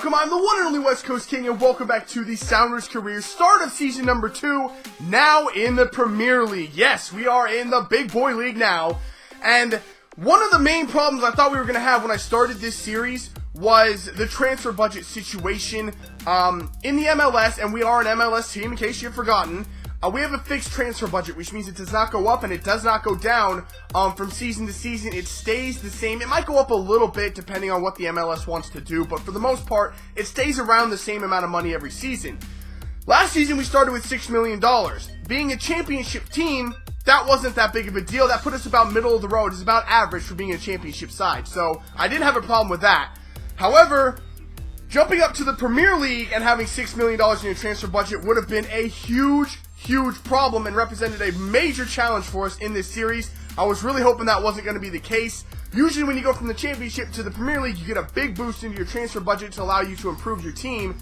welcome, I'm the one and only West Coast King, and welcome back to the Sounders Career, start of season number 2, now in the Premier League. Yes, we are in the big boy league now, and one of the main problems I thought we were going to have when I started this series was the transfer budget situation in the MLS, and we are an MLS team, in case you've forgotten. We have a fixed transfer budget, which means it does not go up and it does not go down from season to season. It stays the same. It might go up a little bit depending on what the MLS wants to do, but for the most part, it stays around the same amount of money every season. Last season, we started with $6 million. Being a championship team, that wasn't that big of a deal. That put us about middle of the road. It's about average for being a championship side, so I didn't have a problem with that. However, jumping up to the Premier League and having $6 million in your transfer budget would have been a huge problem and represented a major challenge for us in this series. I was really hoping that wasn't going to be the case. Usually when you go from the championship to the Premier League, you get a big boost into your transfer budget to allow you to improve your team.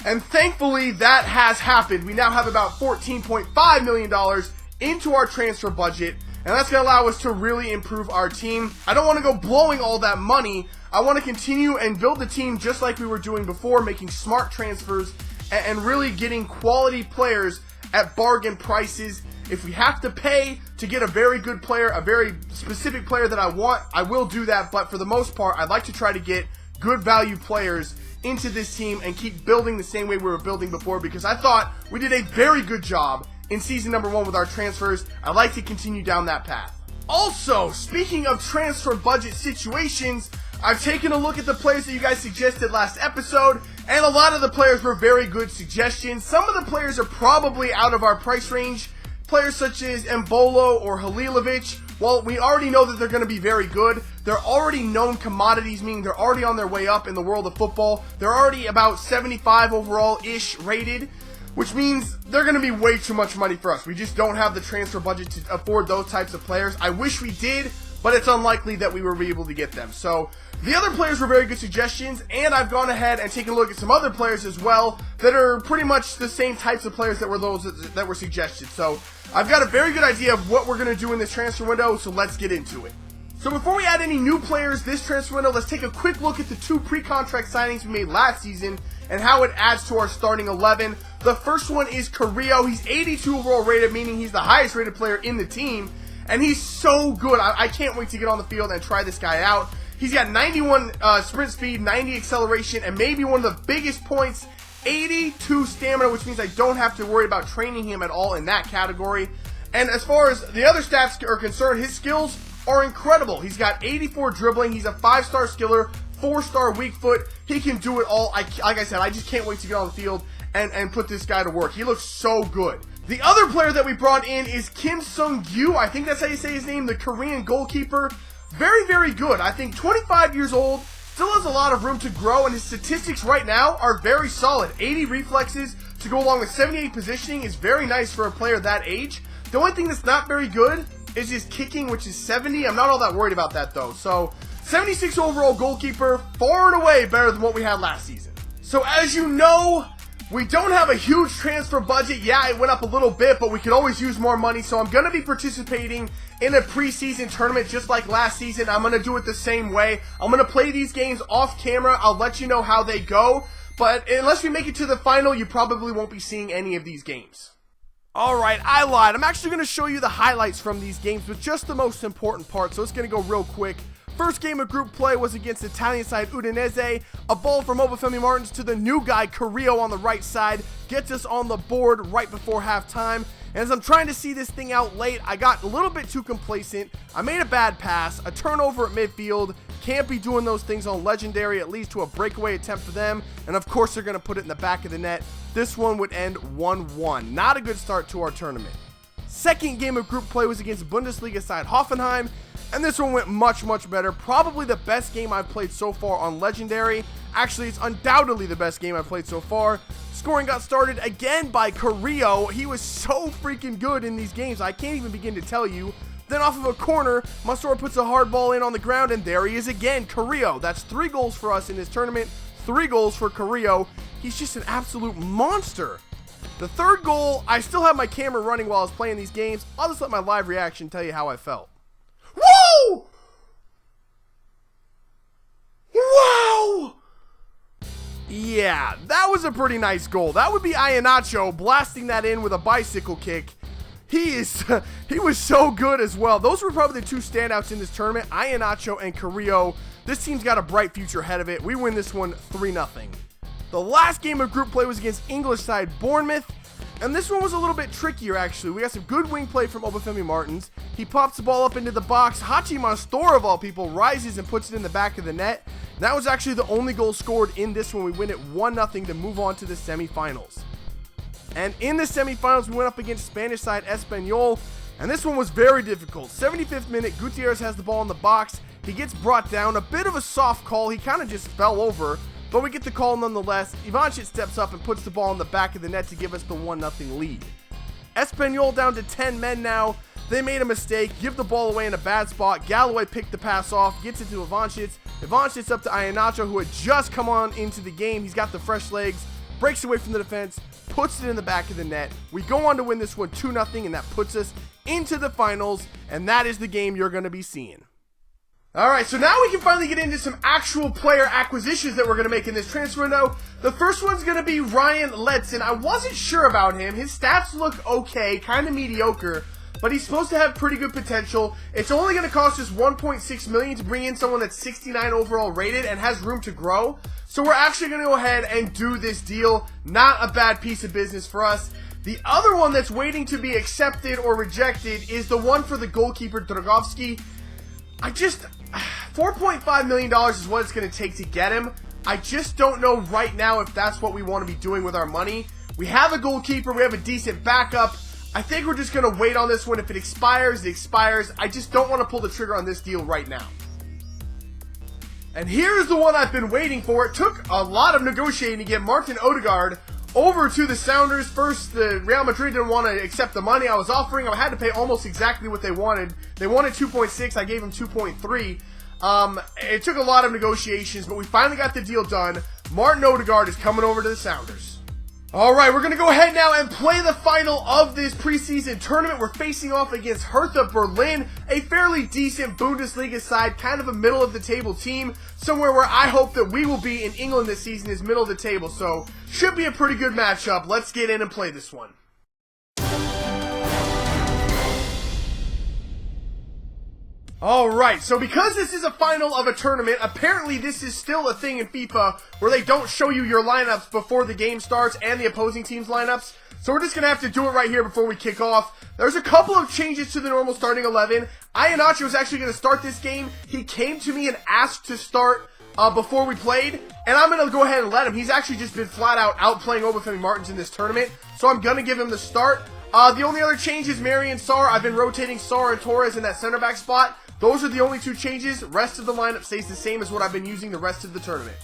And thankfully, that has happened. We now have about $14.5 million into our transfer budget, and that's going to allow us to really improve our team. I don't want to go blowing all that money. I want to continue and build the team just like we were doing before, making smart transfers and really getting quality players at bargain prices. If we have to pay to get a very good player, a very specific player that I want, I will do that, but for the most part, I'd like to try to get good value players into this team and keep building the same way we were building before, because I thought we did a very good job in season number 1 with our transfers. I'd like to continue down that path. Also, speaking of transfer budget situations, I've taken a look at the players that you guys suggested last episode, and a lot of the players were very good suggestions. Some of the players are probably out of our price range. Players such as Mbolo or Halilovic, well, we already know that they're going to be very good. They're already known commodities, meaning they're already on their way up in the world of football. They're already about 75 overall-ish rated, which means they're going to be way too much money for us. We just don't have the transfer budget to afford those types of players. I wish we did, but it's unlikely that we will be able to get them. So the other players were very good suggestions, and I've gone ahead and taken a look at some other players as well that are pretty much the same types of players that were those that were suggested. So I've got a very good idea of what we're going to do in this transfer window, so let's get into it. So before we add any new players this transfer window, let's take a quick look at the 2 pre-contract signings we made last season and how it adds to our starting 11. The first one is Carrillo. He's 82 overall rated, meaning he's the highest rated player in the team, and he's so good. I can't wait to get on the field and try this guy out. He's got 91 sprint speed, 90 acceleration, and maybe one of the biggest points, 82 stamina, which means I don't have to worry about training him at all in that category. And as far as the other stats are concerned, his skills are incredible. He's got 84 dribbling, he's a 5-star skiller, 4-star weak foot. He can do it all. Like I said, I just can't wait to get on the field and put this guy to work. He looks so good. The other player that we brought in is Kim Sung-gyu. I think that's how you say his name, the Korean goalkeeper. Very, very good. I think 25 years old, still has a lot of room to grow, and his statistics right now are very solid. 80 reflexes to go along with 78 positioning is very nice for a player that age. The only thing that's not very good is his kicking, which is 70. I'm not all that worried about that, though. So 76 overall goalkeeper, far and away better than what we had last season. So as you know, we don't have a huge transfer budget. Yeah, it went up a little bit, but we could always use more money. So I'm going to be participating in a preseason tournament just like last season. I'm going to do it the same way. I'm going to play these games off camera. I'll let you know how they go. But unless we make it to the final, you probably won't be seeing any of these games. Alright, I lied. I'm actually going to show you the highlights from these games with just the most important part. So it's going to go real quick. First game of group play was against Italian side Udinese. A ball from Obafemi Martins to the new guy Carrillo on the right side gets us on the board right before halftime. And as I'm trying to see this thing out late, I got a little bit too complacent. I made a bad pass, a turnover at midfield. Can't be doing those things on Legendary. It leads to a breakaway attempt for them. And of course they're going to put it in the back of the net. This one would end 1-1. Not a good start to our tournament. Second game of group play was against Bundesliga side Hoffenheim. And this one went much, much better. Probably the best game I've played so far on Legendary. Actually, it's undoubtedly the best game I've played so far. Scoring got started again by Carrillo. He was so freaking good in these games, I can't even begin to tell you. Then off of a corner, Masor puts a hard ball in on the ground, and there he is again, Carrillo. That's 3 goals for us in this tournament. 3 goals for Carrillo. He's just an absolute monster. The third goal, I still have my camera running while I was playing these games. I'll just let my live reaction tell you how I felt. Woo! Wow! Yeah, that was a pretty nice goal. That would be Iheanacho blasting that in with a bicycle kick. He was so good as well. Those were probably the two standouts in this tournament, Iheanacho and Carrillo. This team's got a bright future ahead of it. We win this one 3-0. The last game of group play was against English side Bournemouth, and this one was a little bit trickier actually. We got some good wing play from Obafemi Martins. He pops the ball up into the box. Hachi Mastor of all people rises and puts it in the back of the net. That was actually the only goal scored in this one. We win it 1-0 to move on to the semifinals. And in the semifinals, we went up against Spanish side Espanyol, and this one was very difficult. 75th minute, Gutierrez has the ball in the box. He gets brought down. A bit of a soft call. He kind of just fell over, but we get the call nonetheless. Ivancic steps up and puts the ball in the back of the net to give us the 1-0 lead. Espanyol down to 10 men now. They made a mistake, give the ball away in a bad spot. Galloway picked the pass off, gets it to Ivancic. Ivancic up to Iheanacho, who had just come on into the game. He's got the fresh legs, breaks away from the defense, puts it in the back of the net. We go on to win this one 2-0, and that puts us into the finals, and that is the game you're going to be seeing. Alright, so now we can finally get into some actual player acquisitions that we're going to make in this transfer window. The first one's going to be Ryan Ledson. I wasn't sure about him. His stats look okay, kind of mediocre, but he's supposed to have pretty good potential. It's only going to cost us $1.6 million to bring in someone that's 69 overall rated and has room to grow. So we're actually going to go ahead and do this deal. Not a bad piece of business for us. The other one that's waiting to be accepted or rejected is the one for the goalkeeper, Drogovski. $4.5 million is what it's going to take to get him. I just don't know right now if that's what we want to be doing with our money. We have a goalkeeper. We have a decent backup. I think we're just going to wait on this one. If it expires, it expires. I just don't want to pull the trigger on this deal right now. And here's the one I've been waiting for. It took a lot of negotiating to get Martin Odegaard over to the Sounders. First, the Real Madrid didn't want to accept the money I was offering. I had to pay almost exactly what they wanted. They wanted 2.6. I gave them 2.3. It took a lot of negotiations, but we finally got the deal done. Martin Odegaard is coming over to the Sounders. Alright, we're going to go ahead now and play the final of this preseason tournament. We're facing off against Hertha Berlin, a fairly decent Bundesliga side, kind of a middle-of-the-table team, somewhere where I hope that we will be in England this season is middle of the table, so should be a pretty good matchup. Let's get in and play this one. Alright, so because this is a final of a tournament, apparently this is still a thing in FIFA where they don't show you your lineups before the game starts and the opposing team's lineups. So we're just going to have to do it right here before we kick off. There's a couple of changes to the normal starting 11. Iheanacho was actually going to start this game. He came to me and asked to start before we played, and I'm going to go ahead and let him. He's actually just been flat out outplaying Obafemi Martins in this tournament, so I'm going to give him the start. The only other change is Marian Sarr. I've been rotating Sarr and Torres in that center back spot. Those are the only two changes. Rest of the lineup stays the same as what I've been using the rest of the tournament.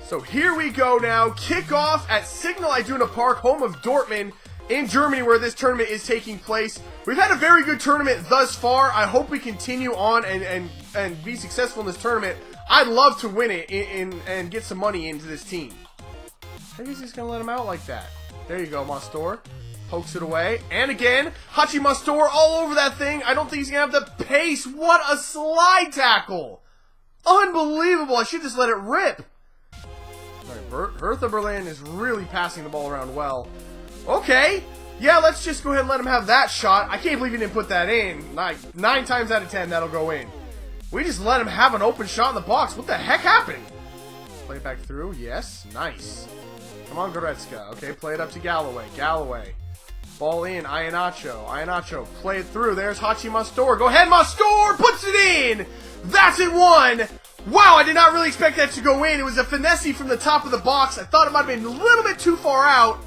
So here we go now. Kickoff at Signal Iduna Park, home of Dortmund in Germany, where this tournament is taking place. We've had a very good tournament thus far. I hope we continue on and be successful in this tournament. I'd love to win it and get some money into this team. I think he's just going to let him out like that. There you go, Mastor. Pokes it away. And again, Hachi Mastor all over that thing. I don't think he's going to have the pace. What a slide tackle. Unbelievable. I should just let it rip. Alright, Hertha Berlin is really passing the ball around well. Okay. Yeah, let's just go ahead and let him have that shot. I can't believe he didn't put that in. Like, 9 times out of 10, that'll go in. We just let him have an open shot in the box. What the heck happened? Play it back through. Yes. Nice. Come on, Goretzka. Okay, play it up to Galloway. Galloway. Ball in, Iheanacho. Iheanacho, play it through. There's Hachi Mastor. Go ahead, Mastor! Puts it in! That's it, 1! Wow, I did not really expect that to go in. It was a finesse from the top of the box. I thought it might have been a little bit too far out.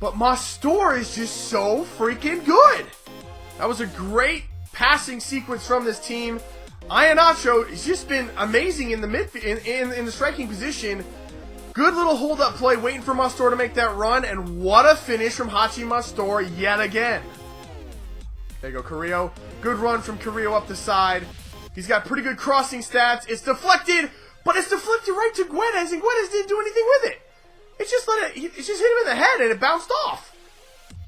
But Mastor is just so freaking good. That was a great passing sequence from this team. Iheanacho has just been amazing in the in the striking position. Good little hold-up play, waiting for Mastor to make that run, and what a finish from Hachi Mastor yet again. There you go, Carrillo. Good run from Carrillo up the side. He's got pretty good crossing stats. It's deflected, but it's deflected right to Guedes, and Guedes didn't do anything with it. It just hit him in the head, and it bounced off.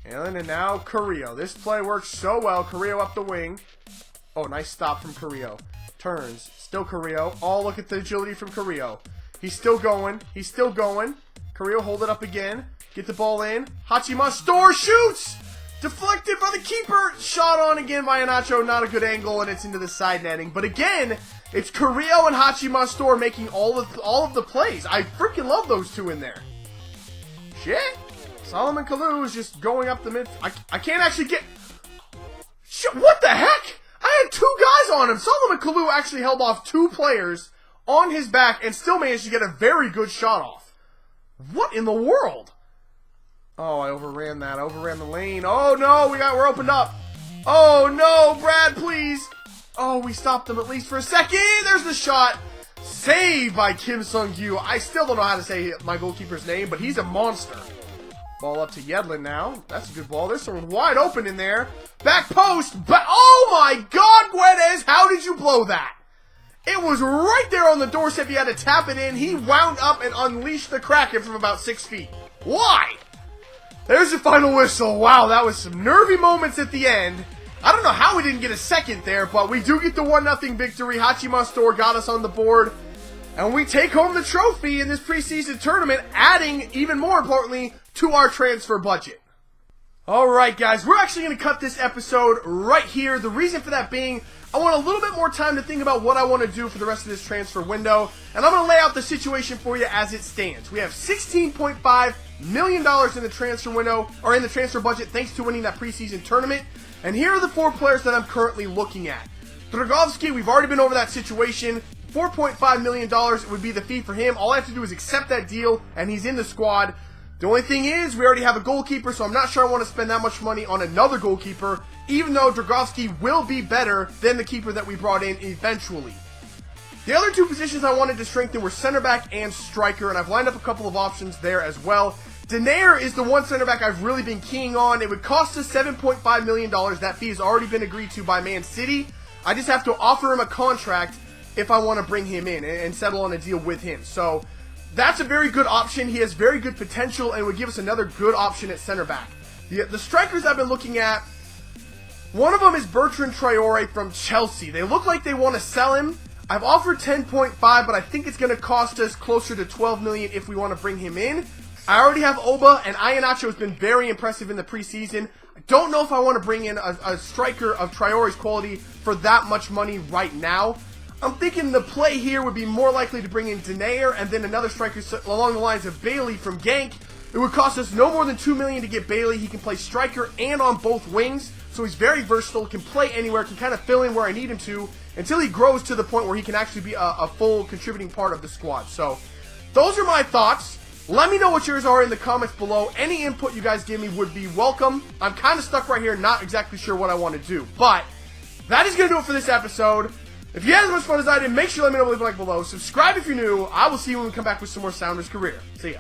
And now Carrillo. This play works so well. Carrillo up the wing. Oh, nice stop from Carrillo. Turns. Still Carrillo. Oh, look at the agility from Carrillo. He's still going. He's still going. Carrillo, hold it up again. Get the ball in. Hachimastor shoots! Deflected by the keeper. Shot on again by Iheanacho. Not a good angle, and it's into the side netting. But again, it's Carrillo and Hachimastor making all of the plays. I freaking love those two in there. Shit. Solomon Kalou is just going up the mid. I can't actually get... Shit, what the heck? I had two guys on him. Solomon Kalou actually held off two players on his back and still managed to get a very good shot off. What in the world? Oh, I overran that. I overran the lane. Oh, no. We're opened up. Oh, no. Brad, please. Oh, we stopped him at least for a second. There's the shot. Saved by Kim Sung-gyu. I still don't know how to say my goalkeeper's name, but he's a monster. Ball up to Yedlin now. That's a good ball. There's someone wide open in there. Back post. Oh, my God, Guedes. How did you blow that? It was right there on the doorstep. He had to tap it in. He wound up and unleashed the Kraken from about 6 feet. Why? There's the final whistle. Wow, that was some nervy moments at the end. I don't know how we didn't get a second there, but we do get the 1-0 victory. Hachimastor got us on the board. And we take home the trophy in this preseason tournament, adding, even more importantly, to our transfer budget. Alright guys, we're actually going to cut this episode right here. The reason for that being, I want a little bit more time to think about what I want to do for the rest of this transfer window. And I'm going to lay out the situation for you as it stands. We have $16.5 million in the transfer window, or in the transfer budget, thanks to winning that preseason tournament. And here are the 4 players that I'm currently looking at. Drogovski, we've already been over that situation. $4.5 million would be the fee for him. All I have to do is accept that deal, and he's in the squad. The only thing is, we already have a goalkeeper, so I'm not sure I want to spend that much money on another goalkeeper, even though Drogovski will be better than the keeper that we brought in eventually. The other 2 positions I wanted to strengthen were center back and striker, and I've lined up a couple of options there as well. Denayer is the one center back I've really been keying on. It would cost us $7.5 million. That fee has already been agreed to by Man City. I just have to offer him a contract if I want to bring him in and settle on a deal with him. So that's a very good option. He has very good potential and would give us another good option at center back. The strikers I've been looking at, one of them is Bertrand Traore from Chelsea. They look like they want to sell him. I've offered 10.5, but I think it's going to cost us closer to 12 million if we want to bring him in. I already have Oba, and Iheanacho has been very impressive in the preseason. I don't know if I want to bring in a striker of Traore's quality for that much money right now. I'm thinking the play here would be more likely to bring in Denayer and then another striker along the lines of Bailey from Genk. It would cost us no more than 2 million to get Bailey. He can play striker and on both wings, so he's very versatile, can play anywhere, can kind of fill in where I need him to until he grows to the point where he can actually be a full contributing part of the squad. So those are my thoughts. Let me know what yours are in the comments below. Any input you guys give me would be welcome. I'm kind of stuck right here, not exactly sure what I want to do. But that is going to do it for this episode. If you had as much fun as I did, make sure to let me know, leave a like below. Subscribe if you're new. I will see you when we come back with some more Sounders Career. See ya.